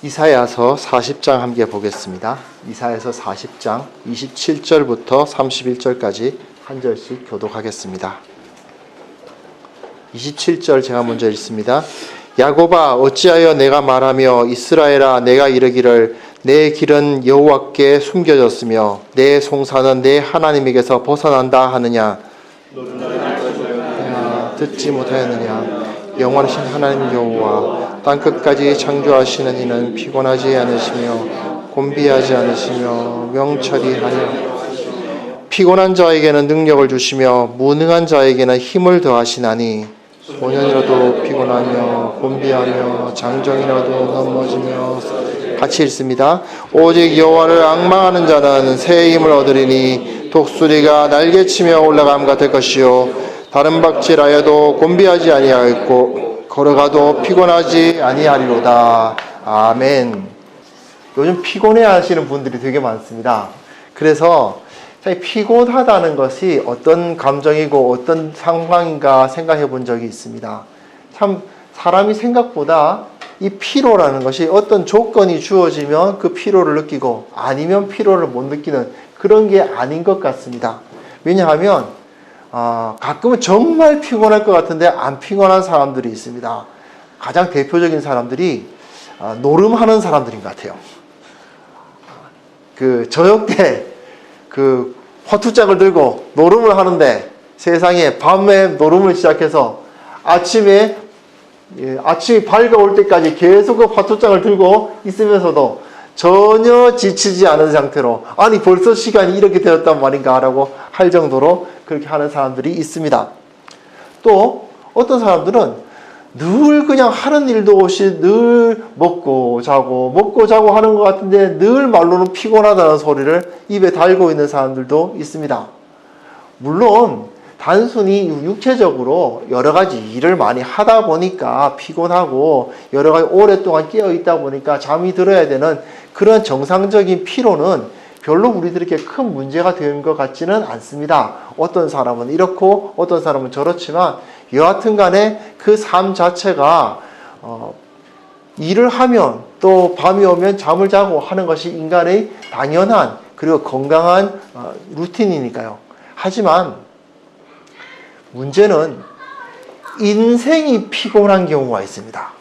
이사야서 40장 함께 보겠습니다. 이사야서 40장 27절부터 31절까지 한 절씩 교독하겠습니다. 27절 제가 먼저 읽습니다. 야곱아 어찌하여 내가 말하며 이스라엘아 내가 이르기를 내 길은 여호와께 숨겨졌으며 내 송사는 내 하나님에게서 벗어난다 하느냐. 듣지 못하였느냐. 영원하신 하나님 여호와 땅끝까지 창조하시는 이는 피곤하지 않으시며 곤비하지 않으시며 명철이하여 피곤한 자에게는 능력을 주시며 무능한 자에게는 힘을 더하시나니 소년이라도 피곤하며 곤비하며 장정이라도 넘어지며 같이 읽습니다. 오직 여호와를 앙망하는 자는 새 힘을 얻으리니 독수리가 날개치며 올라감 같을 것이요 다른 박질하여도 곤비하지 아니하였고 걸어가도 피곤하지 아니하리로다. 아멘. 요즘 피곤해 하시는 분들이 되게 많습니다. 그래서 피곤하다는 것이 어떤 감정이고 어떤 상황인가 생각해 본 적이 있습니다. 참 사람이 생각보다 이 피로라는 것이 어떤 조건이 주어지면 그 피로를 느끼고 아니면 피로를 못 느끼는 그런 게 아닌 것 같습니다. 왜냐하면 가끔은 정말 피곤할 것 같은데 안 피곤한 사람들이 있습니다. 가장 대표적인 사람들이 노름하는 사람들인 것 같아요. 저녁 때 화투짝을 들고 노름을 하는데 세상에 밤에 노름을 시작해서 아침이 밝아올 때까지 계속 그 화투짝을 들고 있으면서도 전혀 지치지 않은 상태로 아니 벌써 시간이 이렇게 되었단 말인가 라고 할 정도로 그렇게 하는 사람들이 있습니다. 또 어떤 사람들은 늘 그냥 하는 일도 없이 늘 먹고 자고 하는 것 같은데 늘 말로는 피곤하다는 소리를 입에 달고 있는 사람들도 있습니다. 물론 단순히 육체적으로 여러 가지 일을 많이 하다 보니까 피곤하고 여러 가지 오랫동안 깨어 있다 보니까 잠이 들어야 되는 그런 정상적인 피로는 별로 우리들에게 큰 문제가 되는 것 같지는 않습니다. 어떤 사람은 이렇고 어떤 사람은 저렇지만 여하튼 간에 그 삶 자체가 일을 하면 또 밤이 오면 잠을 자고 하는 것이 인간의 당연한 그리고 건강한 루틴이니까요. 하지만 문제는 인생이 피곤한 경우가 있습니다.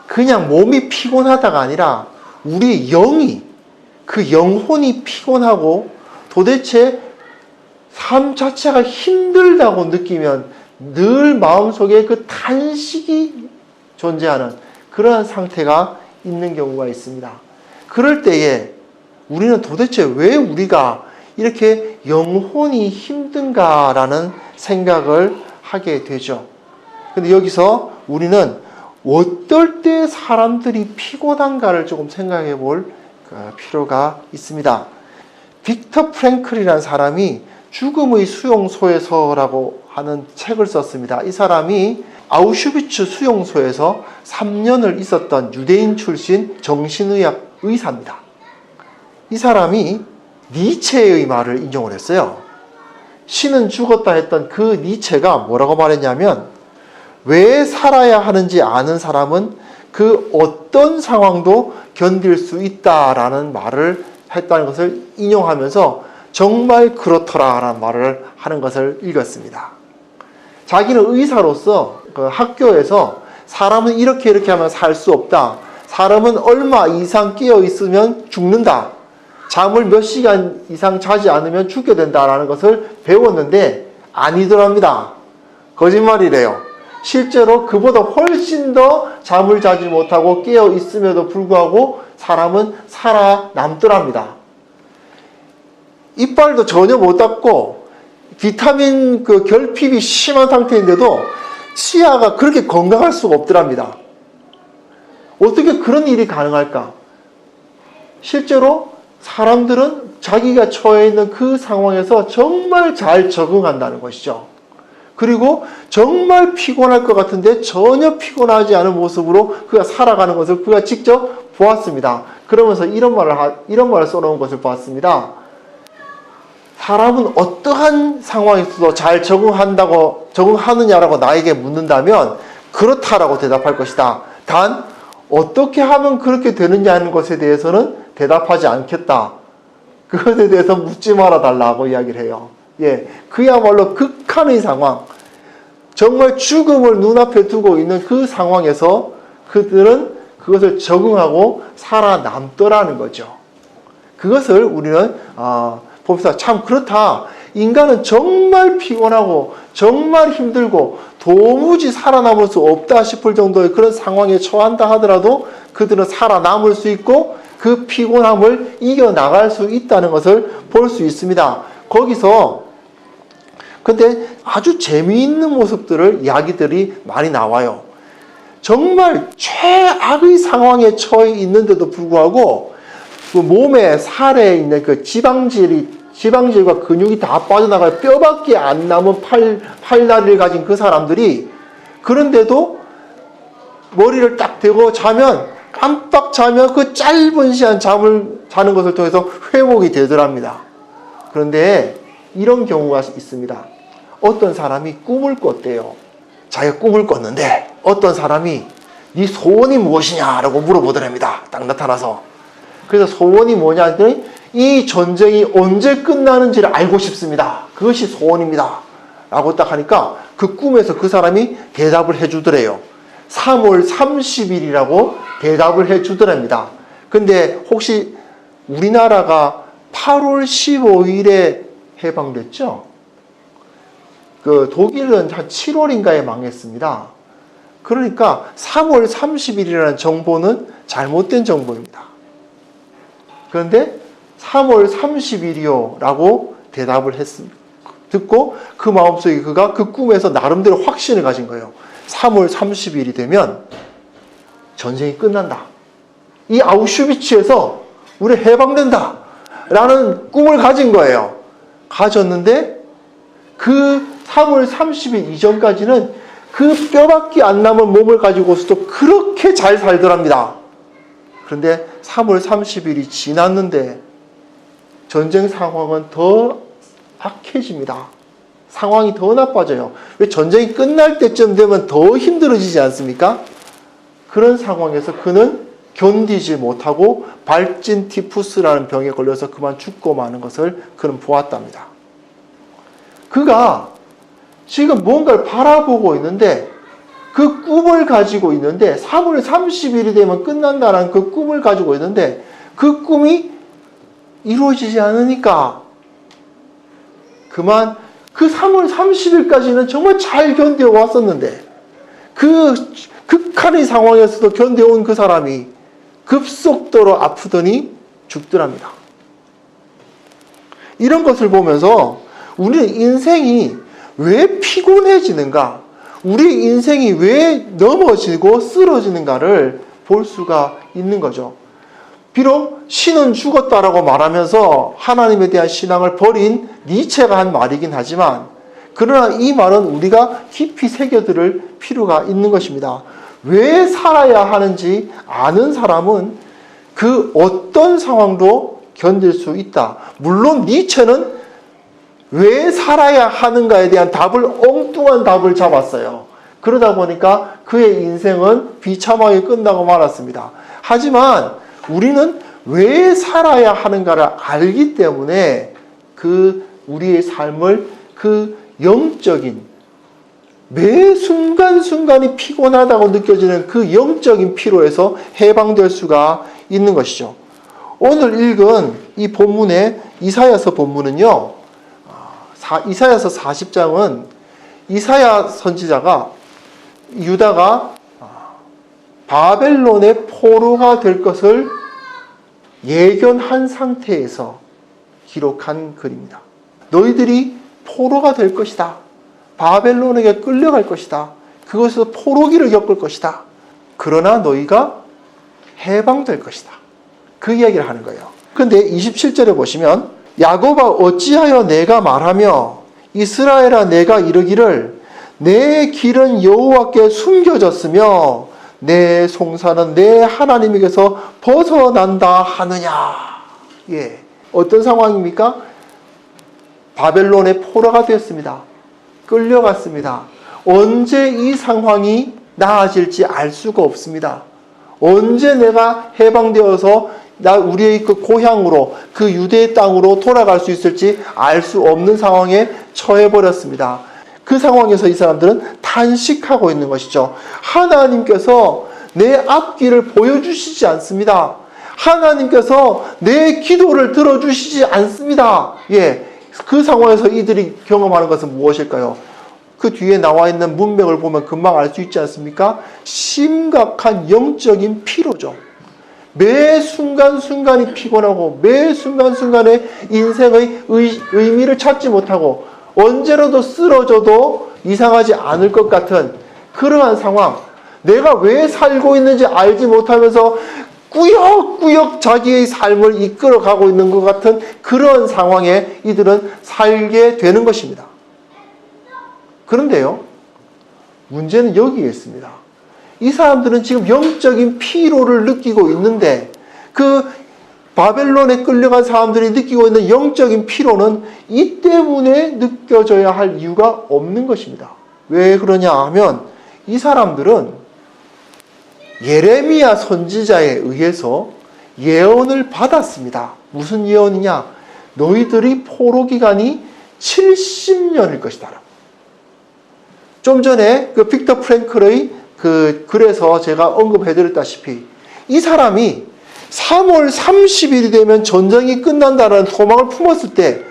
그냥 몸이 피곤하다가 아니라 우리 영이 그 영혼이 피곤하고 도대체 삶 자체가 힘들다고 느끼면 늘 마음속에 그 탄식이 존재하는 그러한 상태가 있는 경우가 있습니다. 그럴 때에 우리는 도대체 왜 우리가 이렇게 영혼이 힘든가라는 생각을 하게 되죠. 근데 여기서 우리는 어떨 때 사람들이 피곤한가를 조금 생각해 볼 필요가 있습니다. 빅터 프랭클이라는 사람이 죽음의 수용소에서라고 하는 책을 썼습니다. 이 사람이 아우슈비츠 수용소에서 3년을 있었던 유대인 출신 정신의학 의사입니다. 이 사람이 니체의 말을 인용을 했어요. 신은 죽었다 했던 그 니체가 뭐라고 말했냐면 왜 살아야 하는지 아는 사람은 그 어떤 상황도 견딜 수 있다라는 말을 했다는 것을 인용하면서 정말 그렇더라라는 말을 하는 것을 읽었습니다. 자기는 의사로서 그 학교에서 사람은 이렇게 하면 살 수 없다. 사람은 얼마 이상 깨어 있으면 죽는다. 잠을 몇 시간 이상 자지 않으면 죽게 된다라는 것을 배웠는데 아니더랍니다. 거짓말이래요. 실제로 그보다 훨씬 더 잠을 자지 못하고 깨어 있음에도 불구하고 사람은 살아남더랍니다. 이빨도 전혀 못 닦고 비타민 결핍이 심한 상태인데도 치아가 그렇게 건강할 수가 없더랍니다. 어떻게 그런 일이 가능할까? 실제로 사람들은 자기가 처해 있는 그 상황에서 정말 잘 적응한다는 것이죠. 그리고 정말 피곤할 것 같은데 전혀 피곤하지 않은 모습으로 그가 살아가는 것을 그가 직접 보았습니다. 그러면서 이런 말을 써놓은 것을 봤습니다. 사람은 어떠한 상황에서도 잘 적응하느냐라고 나에게 묻는다면 그렇다라고 대답할 것이다. 단 어떻게 하면 그렇게 되느냐 하는 것에 대해서는 대답하지 않겠다. 그것에 대해서 묻지 말아 달라고 이야기를 해요. 예, 그야말로 극한의 상황, 정말 죽음을 눈앞에 두고 있는 그 상황에서 그들은 그것을 적응하고 살아남더라는 거죠. 그것을 우리는 봅시다. 참 그렇다. 인간은 정말 피곤하고 정말 힘들고 도무지 살아남을 수 없다 싶을 정도의 그런 상황에 처한다 하더라도 그들은 살아남을 수 있고 그 피곤함을 이겨나갈 수 있다는 것을 볼 수 있습니다. 거기서 근데 아주 재미있는 모습들을 이야기들이 많이 나와요. 정말 최악의 상황에 처해 있는데도 불구하고 그 몸에 살에 있는 그 지방질과 근육이 다 빠져나가요. 뼈밖에 안 남은 팔다리를 가진 그 사람들이 그런데도 머리를 딱 대고 자면 깜빡 자면 그 짧은 시간 잠을 자는 것을 통해서 회복이 되더랍니다. 그런데 이런 경우가 있습니다. 어떤 사람이 꿈을 꿨대요. 자기가 꿈을 꿨는데 어떤 사람이 네 소원이 무엇이냐라고 물어보더랍니다. 딱 나타나서. 그래서 소원이 뭐냐 했더니 이 전쟁이 언제 끝나는지를 알고 싶습니다. 그것이 소원입니다. 라고 딱 하니까 그 꿈에서 그 사람이 대답을 해주더래요. 3월 30일이라고 대답을 해주더랍니다. 근데 혹시 우리나라가 8월 15일에 해방됐죠? 그 독일은 한 7월인가에 망했습니다. 그러니까 3월 30일이라는 정보는 잘못된 정보입니다. 그런데 3월 30일이요 라고 대답을 했습니다. 듣고 그 마음속에 그가 그 꿈에서 나름대로 확신을 가진 거예요. 3월 30일이 되면 전쟁이 끝난다. 이 아우슈비츠에서 우리 해방된다. 라는 꿈을 가진 거예요. 가졌는데 그 3월 30일 이전까지는 그 뼈밖에 안 남은 몸을 가지고서도 그렇게 잘 살더랍니다. 그런데 3월 30일이 지났는데 전쟁 상황은 더 악해집니다. 상황이 더 나빠져요. 왜 전쟁이 끝날 때쯤 되면 더 힘들어지지 않습니까? 그런 상황에서 그는 견디지 못하고 발진 티푸스라는 병에 걸려서 그만 죽고 마는 것을 그는 보았답니다. 그가 지금 뭔가를 바라보고 있는데 그 꿈을 가지고 있는데 3월 30일이 되면 끝난다는 그 꿈을 가지고 있는데 그 꿈이 이루어지지 않으니까 그만 그 3월 30일까지는 정말 잘 견뎌왔었는데 그 극한의 상황에서도 견뎌온 그 사람이 급속도로 아프더니 죽더랍니다. 이런 것을 보면서 우리는 인생이 왜 피곤해지는가? 우리 인생이 왜 넘어지고 쓰러지는가를 볼 수가 있는 거죠. 비록 신은 죽었다라고 말하면서 하나님에 대한 신앙을 버린 니체가 한 말이긴 하지만 그러나 이 말은 우리가 깊이 새겨들을 필요가 있는 것입니다. 왜 살아야 하는지 아는 사람은 그 어떤 상황도 견딜 수 있다. 물론 니체는 왜 살아야 하는가에 대한 엉뚱한 답을 잡았어요. 그러다 보니까 그의 인생은 비참하게 끝나고 말았습니다. 하지만 우리는 왜 살아야 하는가를 알기 때문에 우리의 삶을 그 영적인 매 순간순간이 피곤하다고 느껴지는 그 영적인 피로에서 해방될 수가 있는 것이죠. 오늘 읽은 이 본문의 이사야서 본문은요. 이사야서 40장은 이사야 선지자가 유다가 바벨론의 포로가 될 것을 예견한 상태에서 기록한 글입니다. 너희들이 포로가 될 것이다. 바벨론에게 끌려갈 것이다. 그것에서 포로기를 겪을 것이다. 그러나 너희가 해방될 것이다. 그 이야기를 하는 거예요. 그런데 27절에 보시면 야곱아 어찌하여 내가 말하며 이스라엘아 내가 이르기를 내 길은 여호와께 숨겨졌으며 내 송사는 내 하나님에게서 벗어난다 하느냐. 예, 어떤 상황입니까? 바벨론의 포로가 되었습니다. 끌려갔습니다. 언제 이 상황이 나아질지 알 수가 없습니다. 언제 내가 해방되어서 우리의 그 고향으로, 그 유대의 땅으로 돌아갈 수 있을지 알 수 없는 상황에 처해버렸습니다. 그 상황에서 이 사람들은 탄식하고 있는 것이죠. 하나님께서 내 앞길을 보여주시지 않습니다. 하나님께서 내 기도를 들어주시지 않습니다. 예, 그 상황에서 이들이 경험하는 것은 무엇일까요? 그 뒤에 나와 있는 문맥을 보면 금방 알 수 있지 않습니까? 심각한 영적인 피로죠. 매 순간순간이 피곤하고 매 순간순간에 인생의 의미를 찾지 못하고 언제라도 쓰러져도 이상하지 않을 것 같은 그러한 상황, 내가 왜 살고 있는지 알지 못하면서 꾸역꾸역 자기의 삶을 이끌어가고 있는 것 같은 그런 상황에 이들은 살게 되는 것입니다. 그런데요, 문제는 여기에 있습니다. 이 사람들은 지금 영적인 피로를 느끼고 있는데 그 바벨론에 끌려간 사람들이 느끼고 있는 영적인 피로는 이 때문에 느껴져야 할 이유가 없는 것입니다. 왜 그러냐 하면 이 사람들은 예레미야 선지자에 의해서 예언을 받았습니다. 무슨 예언이냐? 너희들이 포로 기간이 70년일 것이다. 좀 전에 그 빅터 프랭클의 그 글에서 제가 언급해드렸다시피 이 사람이 3월 30일이 되면 전쟁이 끝난다는 소망을 품었을 때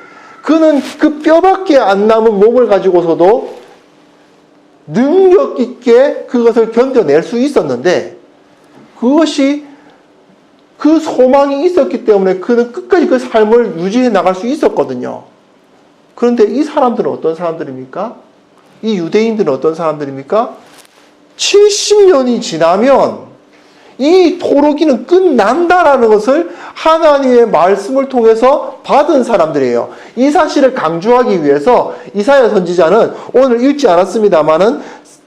그는 그 뼈밖에 안 남은 몸을 가지고서도 능력 있게 그것을 견뎌낼 수 있었는데 그것이 그 소망이 있었기 때문에 그는 끝까지 그 삶을 유지해 나갈 수 있었거든요. 그런데 이 사람들은 어떤 사람들입니까? 이 유대인들은 어떤 사람들입니까? 70년이 지나면 이 포로기는 끝난다라는 것을 하나님의 말씀을 통해서 받은 사람들이에요. 이 사실을 강조하기 위해서 이사야 선지자는 오늘 읽지 않았습니다만은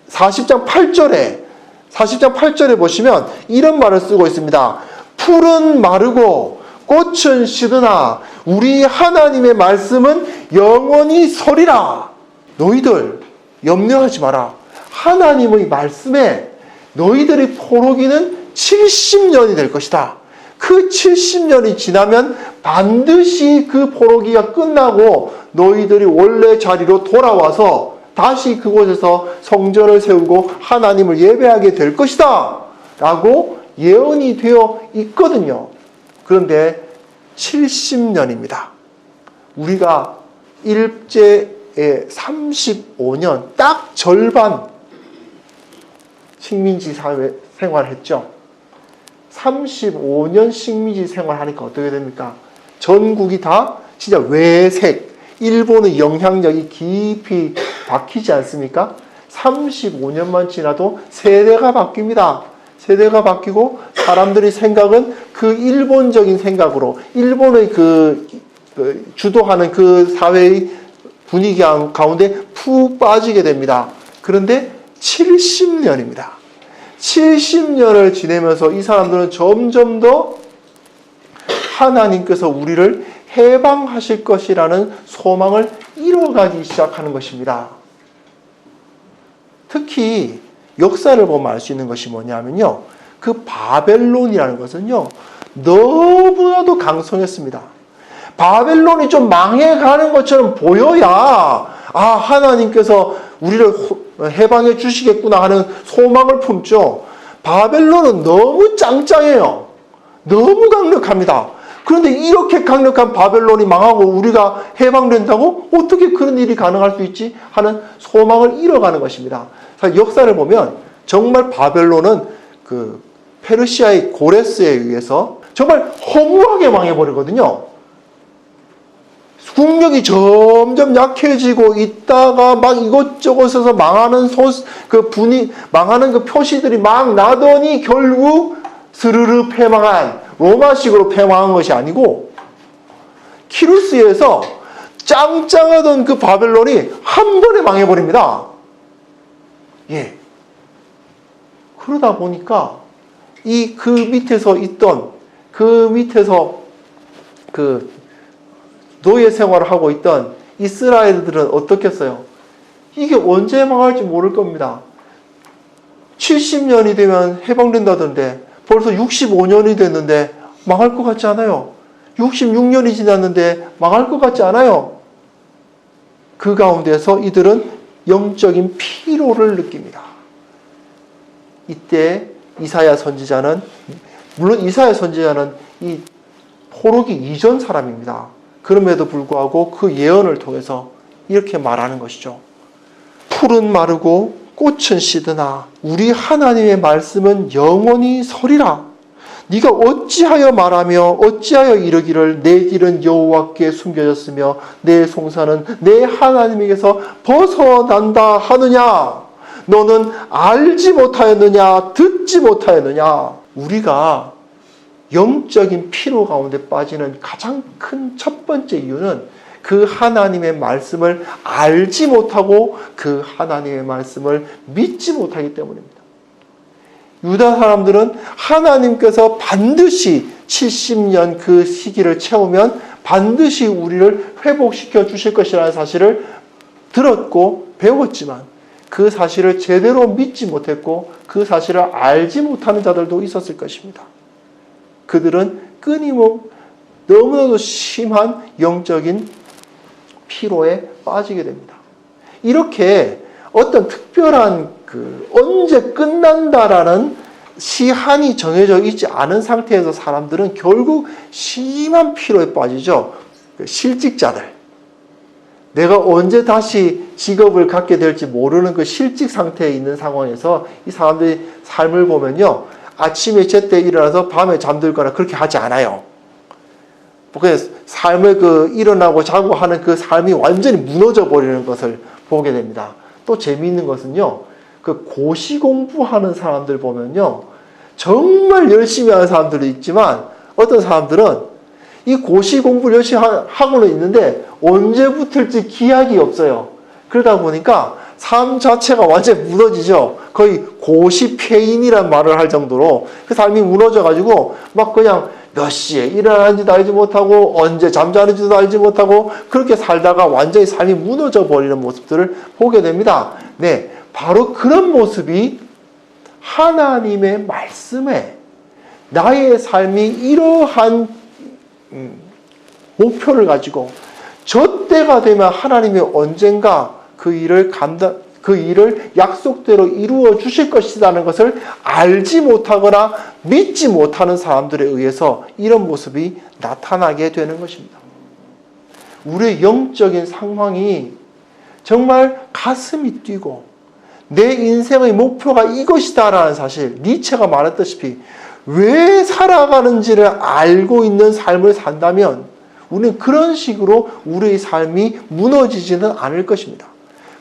40장 8절에 보시면 이런 말을 쓰고 있습니다. 풀은 마르고 꽃은 시드나 우리 하나님의 말씀은 영원히 서리라. 너희들 염려하지 마라. 하나님의 말씀에 너희들의 포로기는 70년이 될 것이다. 그 70년이 지나면 반드시 그 포로기가 끝나고 너희들이 원래 자리로 돌아와서 다시 그곳에서 성전을 세우고 하나님을 예배하게 될 것이다 라고 예언이 되어 있거든요. 그런데 70년입니다. 우리가 일제의 35년 딱 절반 식민지 사회 생활했죠. 35년 식민지 생활하니까 어떻게 됩니까? 전국이 다 진짜 외색, 일본의 영향력이 깊이 박히지 않습니까? 35년만 지나도 세대가 바뀝니다. 세대가 바뀌고 사람들의 생각은 그 일본적인 생각으로 일본의 그 주도하는 그 사회의 분위기 가운데 푹 빠지게 됩니다. 그런데 70년입니다. 70년을 지내면서 이 사람들은 점점 더 하나님께서 우리를 해방하실 것이라는 소망을 잃어가기 시작하는 것입니다. 특히 역사를 보면 알 수 있는 것이 뭐냐면요. 그 바벨론이라는 것은요. 너무나도 강성했습니다. 바벨론이 좀 망해가는 것처럼 보여야 하나님께서 우리를 해방해 주시겠구나 하는 소망을 품죠. 바벨론은 너무 짱짱해요. 너무 강력합니다. 그런데 이렇게 강력한 바벨론이 망하고 우리가 해방된다고? 어떻게 그런 일이 가능할 수 있지? 하는 소망을 잃어가는 것입니다. 역사를 보면 정말 바벨론은 그 페르시아의 고레스에 의해서 정말 허무하게 망해버리거든요. 국력이 점점 약해지고 있다가 막 이것저것에서 망하는 망하는 그 표시들이 막 나더니 결국 스르르 패망한 로마식으로 패망한 것이 아니고 키루스에서 짱짱하던 그 바벨론이 한 번에 망해버립니다. 예. 그러다 보니까 그 밑에서 노예 생활을 하고 있던 이스라엘들은 어떻겠어요? 이게 언제 망할지 모를 겁니다. 70년이 되면 해방된다던데 벌써 65년이 됐는데 망할 것 같지 않아요? 66년이 지났는데 망할 것 같지 않아요? 그 가운데서 이들은 영적인 피로를 느낍니다. 이때 이사야 선지자는, 물론 이사야 선지자는 이 포로기 이전 사람입니다. 그럼에도 불구하고 그 예언을 통해서 이렇게 말하는 것이죠. 풀은 마르고 꽃은 시드나 우리 하나님의 말씀은 영원히 서리라. 네가 어찌하여 말하며 어찌하여 이르기를 내 길은 여호와께 숨겨졌으며 내 송사는 내 하나님에게서 벗어난다 하느냐. 너는 알지 못하였느냐 듣지 못하였느냐. 우리가 영적인 피로 가운데 빠지는 가장 큰 첫 번째 이유는 그 하나님의 말씀을 알지 못하고 그 하나님의 말씀을 믿지 못하기 때문입니다. 유다 사람들은 하나님께서 반드시 70년 그 시기를 채우면 반드시 우리를 회복시켜 주실 것이라는 사실을 들었고 배웠지만 그 사실을 제대로 믿지 못했고 그 사실을 알지 못하는 자들도 있었을 것입니다. 그들은 끊임없이 너무나도 심한 영적인 피로에 빠지게 됩니다. 이렇게 어떤 특별한 언제 끝난다라는 시한이 정해져 있지 않은 상태에서 사람들은 결국 심한 피로에 빠지죠. 실직자들. 내가 언제 다시 직업을 갖게 될지 모르는 그 실직 상태에 있는 상황에서 이 사람들의 삶을 보면요. 아침에 제때 일어나서 밤에 잠들거나 그렇게 하지 않아요. 삶을 일어나고 자고 하는 그 삶이 완전히 무너져 버리는 것을 보게 됩니다. 또 재미있는 것은요. 그 고시 공부하는 사람들 보면요. 정말 열심히 하는 사람들도 있지만 어떤 사람들은 이 고시 공부를 열심히 하고는 있는데 언제 붙을지 기약이 없어요. 그러다 보니까 삶 자체가 완전히 무너지죠. 거의 고시폐인이란 말을 할 정도로 그 삶이 무너져가지고 막 그냥 몇 시에 일어나는지도 알지 못하고 언제 잠자는지도 알지 못하고 그렇게 살다가 완전히 삶이 무너져 버리는 모습들을 보게 됩니다. 네, 바로 그런 모습이 하나님의 말씀에 나의 삶이 이러한 목표를 가지고 저 때가 되면 하나님이 언젠가 그 일을 약속대로 이루어 주실 것이라는 것을 알지 못하거나 믿지 못하는 사람들에 의해서 이런 모습이 나타나게 되는 것입니다. 우리의 영적인 상황이 정말 가슴이 뛰고 내 인생의 목표가 이것이다라는 사실, 니체가 말했다시피 왜 살아가는지를 알고 있는 삶을 산다면 우리는 그런 식으로 우리의 삶이 무너지지는 않을 것입니다.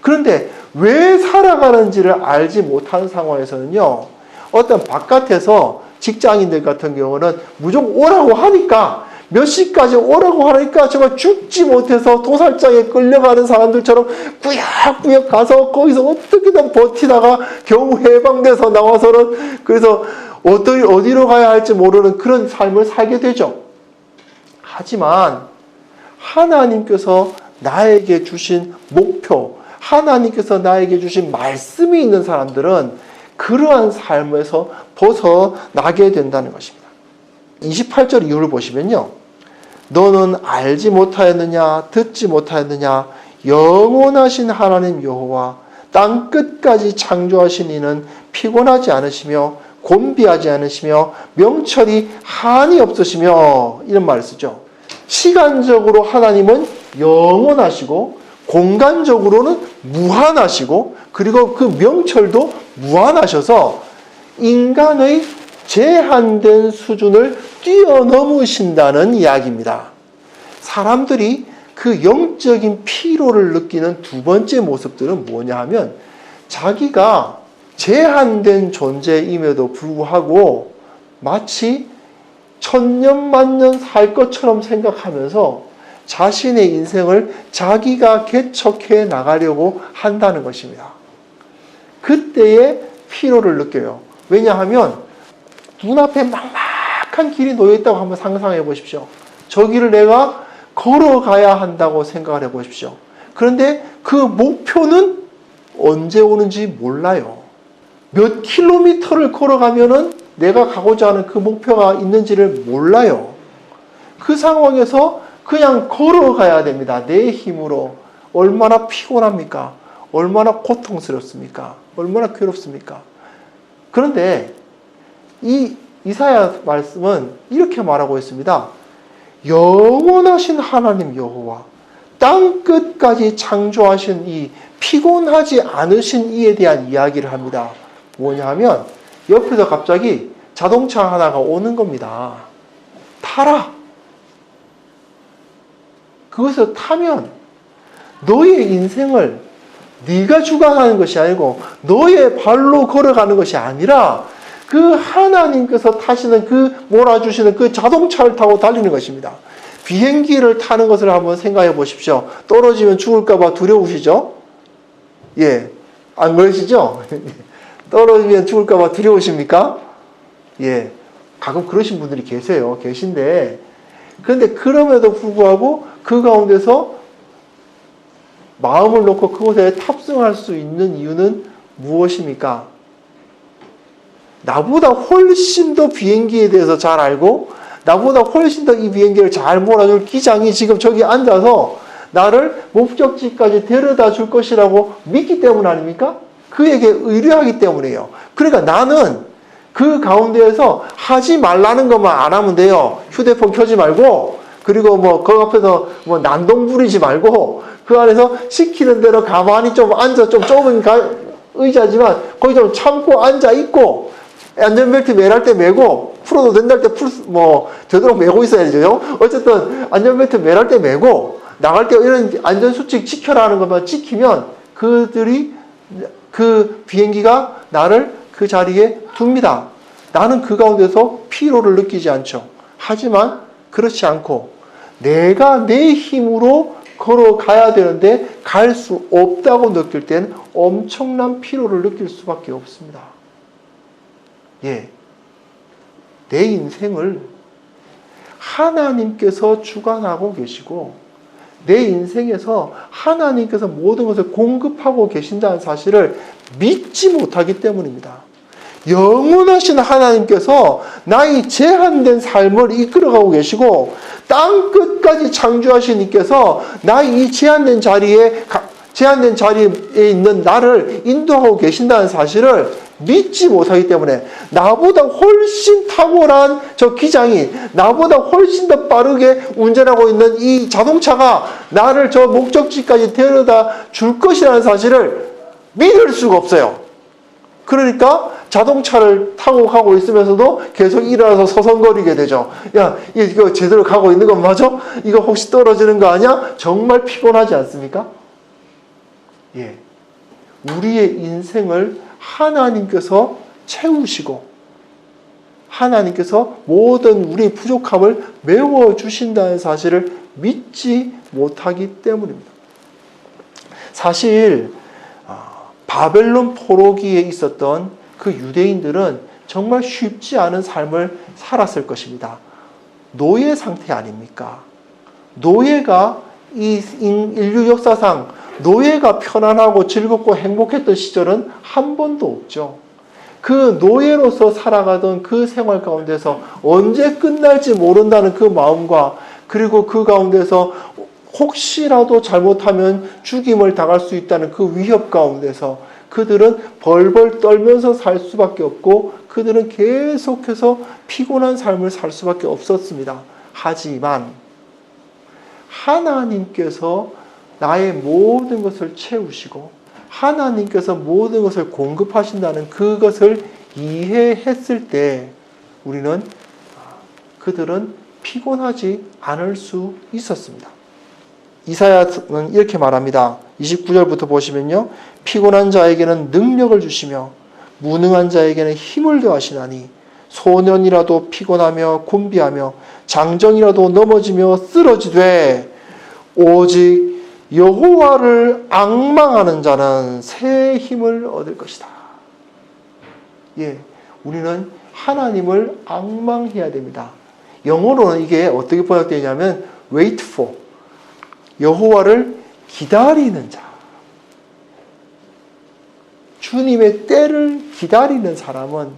그런데 왜 살아가는지를 알지 못하는 상황에서는요, 어떤 바깥에서 직장인들 같은 경우는 무조건 오라고 하니까, 몇 시까지 오라고 하니까 정말 죽지 못해서 도살장에 끌려가는 사람들처럼 꾸역꾸역 가서 거기서 어떻게든 버티다가 겨우 해방돼서 나와서는 그래서 어디로 가야 할지 모르는 그런 삶을 살게 되죠. 하지만 하나님께서 나에게 주신 목표, 하나님께서 나에게 주신 말씀이 있는 사람들은 그러한 삶에서 벗어나게 된다는 것입니다. 28절 이후를 보시면요. 너는 알지 못하였느냐 듣지 못하였느냐 영원하신 하나님 여호와 땅 끝까지 창조하신 이는 피곤하지 않으시며 곤비하지 않으시며 명철이 한이 없으시며 이런 말을 쓰죠. 시간적으로 하나님은 영원하시고 공간적으로는 무한하시고 그리고 그 명철도 무한하셔서 인간의 제한된 수준을 뛰어넘으신다는 이야기입니다. 사람들이 그 영적인 피로를 느끼는 두 번째 모습들은 뭐냐 하면 자기가 제한된 존재임에도 불구하고 마치 천년만년 살 것처럼 생각하면서 자신의 인생을 자기가 개척해 나가려고 한다는 것입니다. 그때의 피로를 느껴요. 왜냐하면 눈앞에 막막한 길이 놓여있다고 한번 상상해 보십시오. 저 길을 내가 걸어가야 한다고 생각을 해 보십시오. 그런데 그 목표는 언제 오는지 몰라요. 몇 킬로미터를 걸어가면은 내가 가고자 하는 그 목표가 있는지를 몰라요. 그 상황에서 그냥 걸어가야 됩니다. 내 힘으로. 얼마나 피곤합니까? 얼마나 고통스럽습니까? 얼마나 괴롭습니까? 그런데 이 이사야 말씀은 이렇게 말하고 있습니다. 영원하신 하나님 여호와, 땅 끝까지 창조하신 이 피곤하지 않으신 이에 대한 이야기를 합니다. 뭐냐 하면 옆에서 갑자기 자동차 하나가 오는 겁니다. 타라. 그것을 타면 너의 인생을 네가 주관하는 것이 아니고 너의 발로 걸어가는 것이 아니라 그 하나님께서 타시는 그 몰아주시는 그 자동차를 타고 달리는 것입니다. 비행기를 타는 것을 한번 생각해 보십시오. 떨어지면 죽을까 봐 두려우시죠? 예, 안 그러시죠? 떨어지면 죽을까 봐 두려우십니까? 예, 가끔 그러신 분들이 계신데 그런데 그럼에도 불구하고 그 가운데서 마음을 놓고 그곳에 탑승할 수 있는 이유는 무엇입니까? 나보다 훨씬 더 비행기에 대해서 잘 알고 나보다 훨씬 더 이 비행기를 잘 몰아줄 기장이 지금 저기 앉아서 나를 목적지까지 데려다 줄 것이라고 믿기 때문 아닙니까? 그에게 의뢰하기 때문이에요. 그러니까 나는 그 가운데에서 하지 말라는 것만 안 하면 돼요. 휴대폰 켜지 말고, 그리고 그 앞에서 난동 부리지 말고, 그 안에서 시키는 대로 가만히 좀 앉아, 좀 좁은 의자지만 거기 좀 참고 앉아 있고, 안전벨트 매랄 때 매고, 풀어도 된다할 때 되도록 매고 있어야 되죠. 어쨌든 안전벨트 매랄 때 매고, 나갈 때 이런 안전수칙 지켜라는 것만 지키면 그 비행기가 나를 그 자리에 둡니다. 나는 그 가운데서 피로를 느끼지 않죠. 하지만 그렇지 않고 내가 내 힘으로 걸어가야 되는데 갈 수 없다고 느낄 때는 엄청난 피로를 느낄 수밖에 없습니다. 예, 내 인생을 하나님께서 주관하고 계시고 내 인생에서 하나님께서 모든 것을 공급하고 계신다는 사실을 믿지 못하기 때문입니다. 영원하신 하나님께서 나의 제한된 삶을 이끌어가고 계시고 땅 끝까지 창조하신 이께서 나의 이 제한된 자리에 있는 나를 인도하고 계신다는 사실을 믿지 못하기 때문에 나보다 훨씬 탁월한 저 기장이 나보다 훨씬 더 빠르게 운전하고 있는 이 자동차가 나를 저 목적지까지 데려다 줄 것이라는 사실을 믿을 수가 없어요. 그러니까 자동차를 타고 가고 있으면서도 계속 일어나서 서성거리게 되죠. 야, 이거 제대로 가고 있는 건 맞아? 이거 혹시 떨어지는 거 아니야? 정말 피곤하지 않습니까? 예, 우리의 인생을 하나님께서 채우시고 하나님께서 모든 우리의 부족함을 메워주신다는 사실을 믿지 못하기 때문입니다. 사실 바벨론 포로기에 있었던 그 유대인들은 정말 쉽지 않은 삶을 살았을 것입니다. 노예 상태 아닙니까? 노예가 이 인류 역사상 노예가 편안하고 즐겁고 행복했던 시절은 한 번도 없죠. 그 노예로서 살아가던 그 생활 가운데서 언제 끝날지 모른다는 그 마음과 그리고 그 가운데서 혹시라도 잘못하면 죽임을 당할 수 있다는 그 위협 가운데서 그들은 벌벌 떨면서 살 수밖에 없고 그들은 계속해서 피곤한 삶을 살 수밖에 없었습니다. 하지만 하나님께서 나의 모든 것을 채우시고 하나님께서 모든 것을 공급하신다는 그것을 이해했을 때 그들은 피곤하지 않을 수 있었습니다. 이사야는 이렇게 말합니다. 29절부터 보시면요. 피곤한 자에게는 능력을 주시며 무능한 자에게는 힘을 더하시나니 소년이라도 피곤하며 곤비하며 장정이라도 넘어지며 쓰러지되 오직 여호와를 앙망하는 자는 새 힘을 얻을 것이다. 예, 우리는 하나님을 앙망해야 됩니다. 영어로는 이게 어떻게 번역되냐면 wait for, 여호와를 기다리는 자. 주님의 때를 기다리는 사람은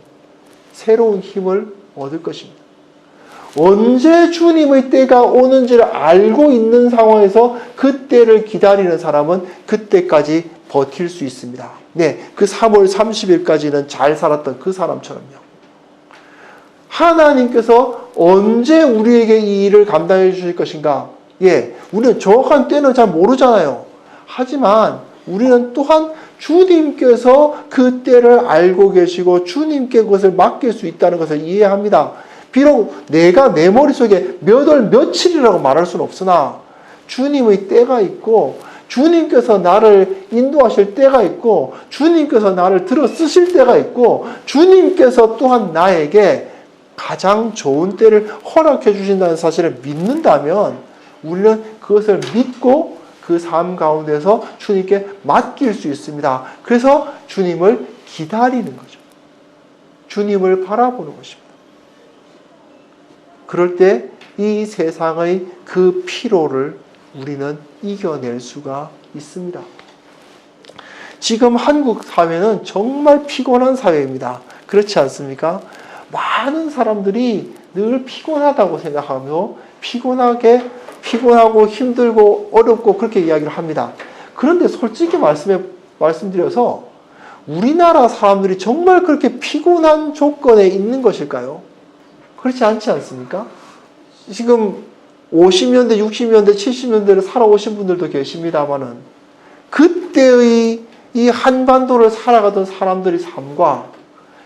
새로운 힘을 얻을 것입니다. 언제 주님의 때가 오는지를 알고 있는 상황에서 그 때를 기다리는 사람은 그때까지 버틸 수 있습니다. 네, 그 3월 30일까지는 잘 살았던 그 사람처럼요. 하나님께서 언제 우리에게 이 일을 감당해 주실 것인가? 예, 우리는 정확한 때는 잘 모르잖아요. 하지만 우리는 또한 주님께서 그 때를 알고 계시고 주님께 그것을 맡길 수 있다는 것을 이해합니다. 비록 내가 내 머릿속에 몇 월 며칠이라고 말할 수는 없으나 주님의 때가 있고 주님께서 나를 인도하실 때가 있고 주님께서 나를 들어 쓰실 때가 있고 주님께서 또한 나에게 가장 좋은 때를 허락해 주신다는 사실을 믿는다면 우리는 그것을 믿고 그 삶 가운데서 주님께 맡길 수 있습니다. 그래서 주님을 기다리는 거죠. 주님을 바라보는 것입니다. 그럴 때 이 세상의 그 피로를 우리는 이겨낼 수가 있습니다. 지금 한국 사회는 정말 피곤한 사회입니다. 그렇지 않습니까? 많은 사람들이 늘 피곤하다고 생각하며 피곤하고 힘들고 어렵고 그렇게 이야기를 합니다. 그런데 솔직히 말씀드려서 우리나라 사람들이 정말 그렇게 피곤한 조건에 있는 것일까요? 그렇지 않지 않습니까? 지금 50년대, 60년대, 70년대를 살아오신 분들도 계십니다만은 그때의 이 한반도를 살아가던 사람들의 삶과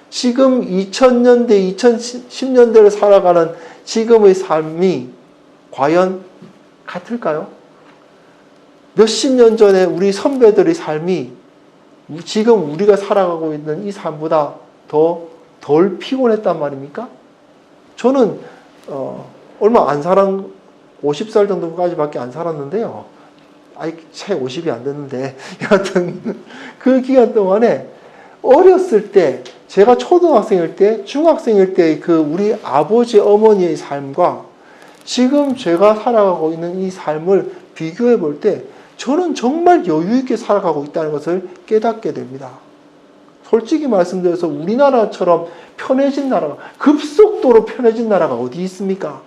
지금 2000년대, 2010년대를 살아가는 지금의 삶이 과연 같을까요? 몇십 년 전에 우리 선배들의 삶이 지금 우리가 살아가고 있는 이 삶보다 덜 피곤했단 말입니까? 저는 얼마 안 50살 정도까지밖에 안 살았는데요. 채 50이 안 됐는데 여하튼 그 기간 동안에 어렸을 때 제가 초등학생일 때, 중학생일 때의 그 우리 아버지 어머니의 삶과 지금 제가 살아가고 있는 이 삶을 비교해 볼 때 저는 정말 여유 있게 살아가고 있다는 것을 깨닫게 됩니다. 솔직히 말씀드려서 우리나라처럼 편해진 나라가, 급속도로 편해진 나라가 어디 있습니까?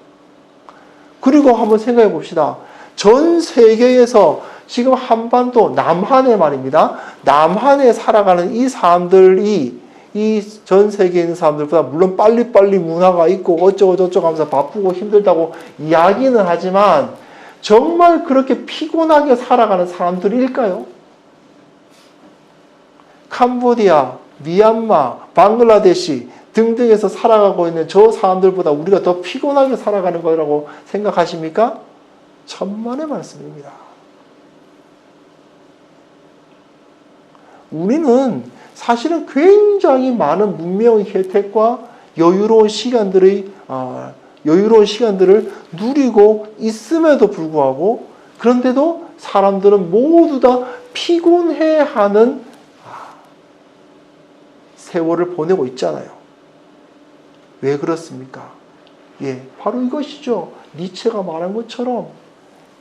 그리고 한번 생각해 봅시다. 전 세계에서 지금 한반도, 남한에 말입니다. 남한에 살아가는 이 사람들이 이 전 세계에 있는 사람들보다 물론 빨리빨리 문화가 있고 어쩌고저쩌고 하면서 바쁘고 힘들다고 이야기는 하지만 정말 그렇게 피곤하게 살아가는 사람들일까요? 캄보디아, 미얀마, 방글라데시 등등에서 살아가고 있는 저 사람들보다 우리가 더 피곤하게 살아가는 거라고 생각하십니까? 천만의 말씀입니다. 우리는 사실은 굉장히 많은 문명의 혜택과 여유로운 시간들을 누리고 있음에도 불구하고 그런데도 사람들은 모두 다 피곤해하는 세월을 보내고 있잖아요. 왜 그렇습니까? 예, 바로 이것이죠. 니체가 말한 것처럼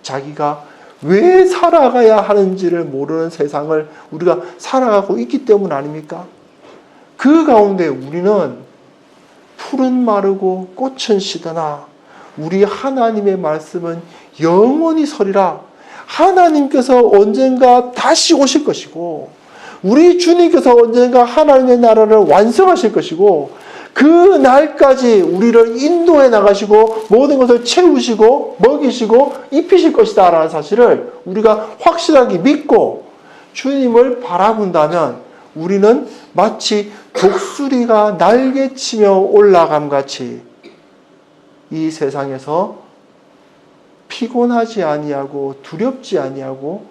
자기가 왜 살아가야 하는지를 모르는 세상을 우리가 살아가고 있기 때문 아닙니까? 그 가운데 우리는 풀은 마르고 꽃은 시드나 우리 하나님의 말씀은 영원히 서리라. 하나님께서 언젠가 다시 오실 것이고 우리 주님께서 언젠가 하나님의 나라를 완성하실 것이고 그 날까지 우리를 인도해 나가시고 모든 것을 채우시고 먹이시고 입히실 것이다 라는 사실을 우리가 확실하게 믿고 주님을 바라본다면 우리는 마치 독수리가 날개치며 올라감 같이 이 세상에서 피곤하지 아니하고 두렵지 아니하고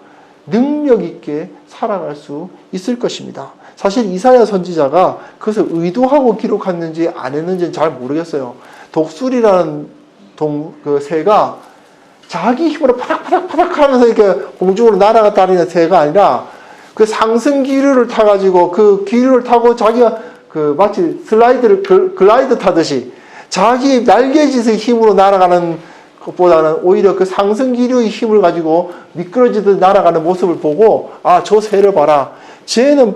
능력 있게 살아갈 수 있을 것입니다. 사실 이사야 선지자가 그것을 의도하고 기록했는지 안 했는지는 잘 모르겠어요. 독수리라는 그 새가 자기 힘으로 파닥파닥 하면서 이렇게 공중으로 날아다니는 새가 아니라 그 상승 기류를 타가지고 그 기류를 타고 자기가 그 마치 글라이드 타듯이 자기 날개짓의 힘으로 날아가는 것보다는 오히려 그 상승 기류의 힘을 가지고 미끄러지듯 날아가는 모습을 보고 아, 저 새를 봐라. 쟤는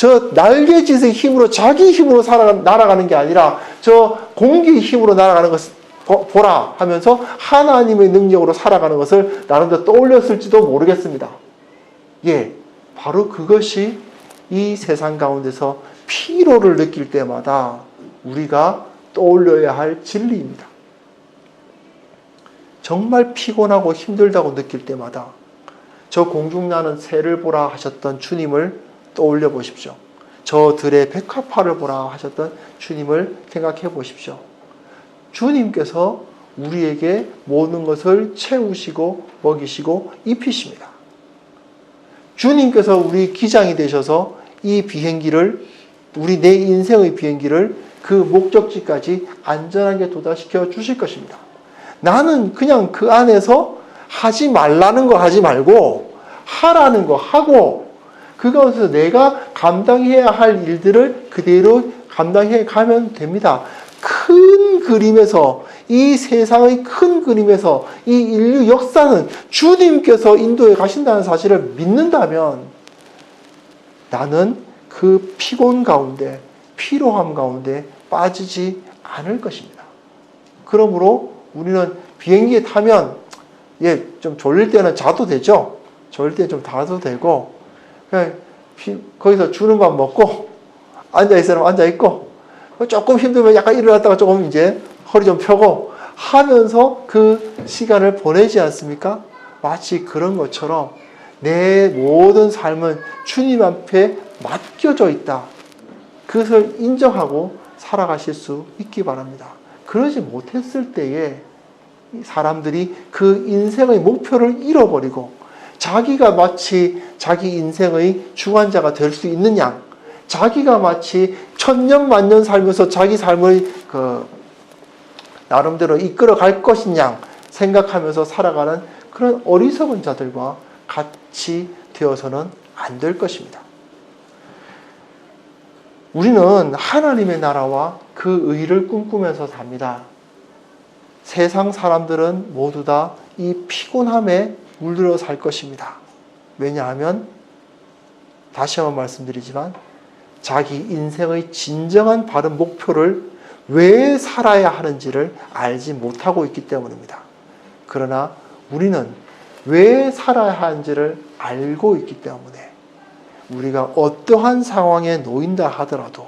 저 날개짓의 힘으로 자기 힘으로 날아가는 게 아니라 저 공기의 힘으로 날아가는 것을 보라 하면서 하나님의 능력으로 살아가는 것을 나름대로 떠올렸을지도 모르겠습니다. 예, 바로 그것이 이 세상 가운데서 피로를 느낄 때마다 우리가 떠올려야 할 진리입니다. 정말 피곤하고 힘들다고 느낄 때마다 저 공중나는 새를 보라 하셨던 주님을 떠올려 보십시오. 저 들의 백합화를 보라 하셨던 주님을 생각해 보십시오. 주님께서 우리에게 모든 것을 채우시고 먹이시고 입히십니다. 주님께서 우리 기장이 되셔서 이 비행기를, 우리 내 인생의 비행기를 그 목적지까지 안전하게 도달시켜 주실 것입니다. 나는 그냥 그 안에서 하지 말라는 거 하지 말고 하라는 거 하고 그 가운데서 내가 감당해야 할 일들을 그대로 감당해 가면 됩니다. 큰 그림에서, 이 세상의 큰 그림에서 이 인류 역사는 주님께서 인도해 가신다는 사실을 믿는다면 나는 그 피곤 가운데, 피로함 가운데 빠지지 않을 것입니다. 그러므로 우리는 비행기에 타면 좀 졸릴 때는 자도 되죠. 졸릴 때는 좀 자도 되고 그냥 거기서 주는 밥 먹고 앉아있으면 앉아있고 조금 힘들면 약간 일어났다가 조금 이제 허리 좀 펴고 하면서 그 시간을 보내지 않습니까? 마치 그런 것처럼 내 모든 삶은 주님 앞에 맡겨져 있다. 그것을 인정하고 살아가실 수 있기 바랍니다. 그러지 못했을 때에 사람들이 그 인생의 목표를 잃어버리고 자기가 마치 자기 인생의 주관자가 될 수 있는 양, 자기가 마치 천년 만년 살면서 자기 삶을 나름대로 이끌어 갈 것인 양 생각하면서 살아가는 그런 어리석은 자들과 같이 되어서는 안 될 것입니다. 우리는 하나님의 나라와 그 의를 꿈꾸면서 삽니다. 세상 사람들은 모두 다 이 피곤함에 물들어 살 것입니다. 왜냐하면 다시 한번 말씀드리지만 자기 인생의 진정한 바른 목표를 왜 살아야 하는지를 알지 못하고 있기 때문입니다. 그러나 우리는 왜 살아야 하는지를 알고 있기 때문에 우리가 어떠한 상황에 놓인다 하더라도,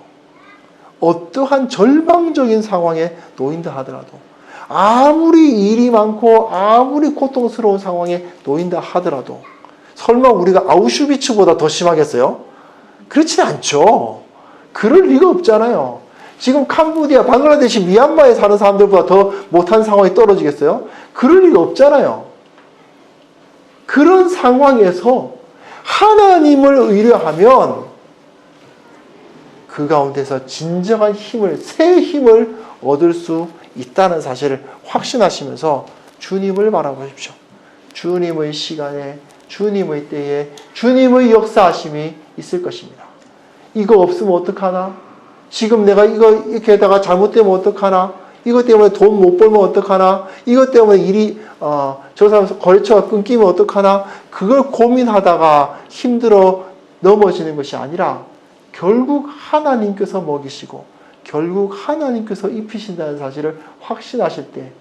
어떠한 절망적인 상황에 놓인다 하더라도, 아무리 일이 많고 아무리 고통스러운 상황에 놓인다 하더라도 설마 우리가 아우슈비츠보다 더 심하겠어요? 그렇지는 않죠. 그럴 리가 없잖아요. 지금 캄보디아, 방글라데시, 미얀마에 사는 사람들보다 더 못한 상황에 떨어지겠어요? 그럴 리가 없잖아요. 그런 상황에서 하나님을 의뢰하면 그 가운데서 진정한 힘을, 새 힘을 얻을 수 있다는 사실을 확신하시면서 주님을 바라보십시오. 주님의 시간에, 주님의 때에, 주님의 역사하심이 있을 것입니다. 이거 없으면 어떡하나? 지금 내가 이거 이렇게 하다가 잘못되면 어떡하나? 이것 때문에 돈 못 벌면 어떡하나? 이것 때문에 일이 저 사람 거래처가 끊기면 어떡하나? 그걸 고민하다가 힘들어 넘어지는 것이 아니라 결국 하나님께서 먹이시고 결국 하나님께서 입히신다는 사실을 확신하실 때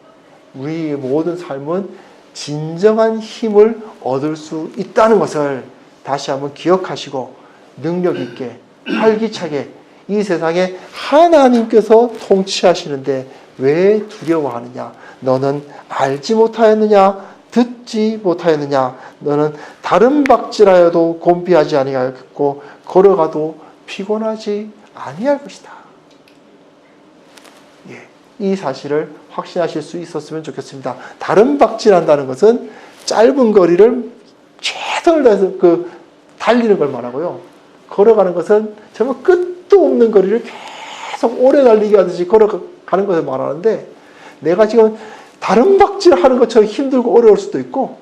우리의 모든 삶은 진정한 힘을 얻을 수 있다는 것을 다시 한번 기억하시고 능력 있게 활기차게 이 세상에 하나님께서 통치하시는데 왜 두려워하느냐? 너는 알지 못하였느냐? 듣지 못하였느냐? 너는 다른 박질하여도 곤비하지 아니하였고 걸어가도 피곤하지 아니할 것이다. 이 사실을 확신하실 수 있었으면 좋겠습니다. 다른 박질한다는 것은 짧은 거리를 최선을 다해서 달리는 걸 말하고요. 걸어가는 것은 정말 끝도 없는 거리를 계속 오래 달리게 하듯이 걸어가는 것을 말하는데 내가 지금 다른 박질하는 것처럼 힘들고 어려울 수도 있고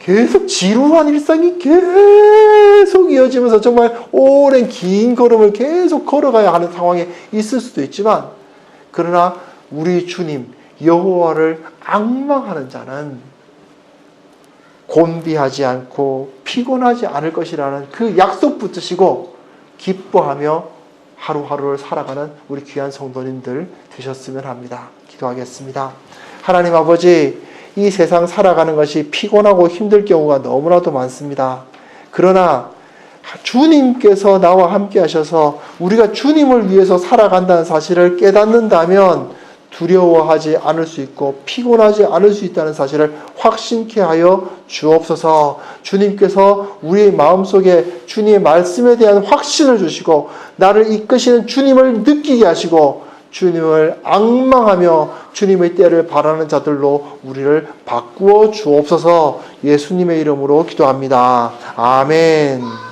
계속 지루한 일상이 계속 이어지면서 정말 오랜 긴 걸음을 계속 걸어가야 하는 상황에 있을 수도 있지만 그러나 우리 주님 여호와를 앙망하는 자는 곤비하지 않고 피곤하지 않을 것이라는 그 약속 붙드시고 기뻐하며 하루하루를 살아가는 우리 귀한 성도님들 되셨으면 합니다. 기도하겠습니다. 하나님 아버지, 이 세상 살아가는 것이 피곤하고 힘들 경우가 너무나도 많습니다. 그러나 주님께서 나와 함께 하셔서 우리가 주님을 위해서 살아간다는 사실을 깨닫는다면 두려워하지 않을 수 있고 피곤하지 않을 수 있다는 사실을 확신케 하여 주옵소서. 주님께서 우리의 마음속에 주님의 말씀에 대한 확신을 주시고 나를 이끄시는 주님을 느끼게 하시고 주님을 앙망하며 주님의 때를 바라는 자들로 우리를 바꾸어 주옵소서. 예수님의 이름으로 기도합니다. 아멘.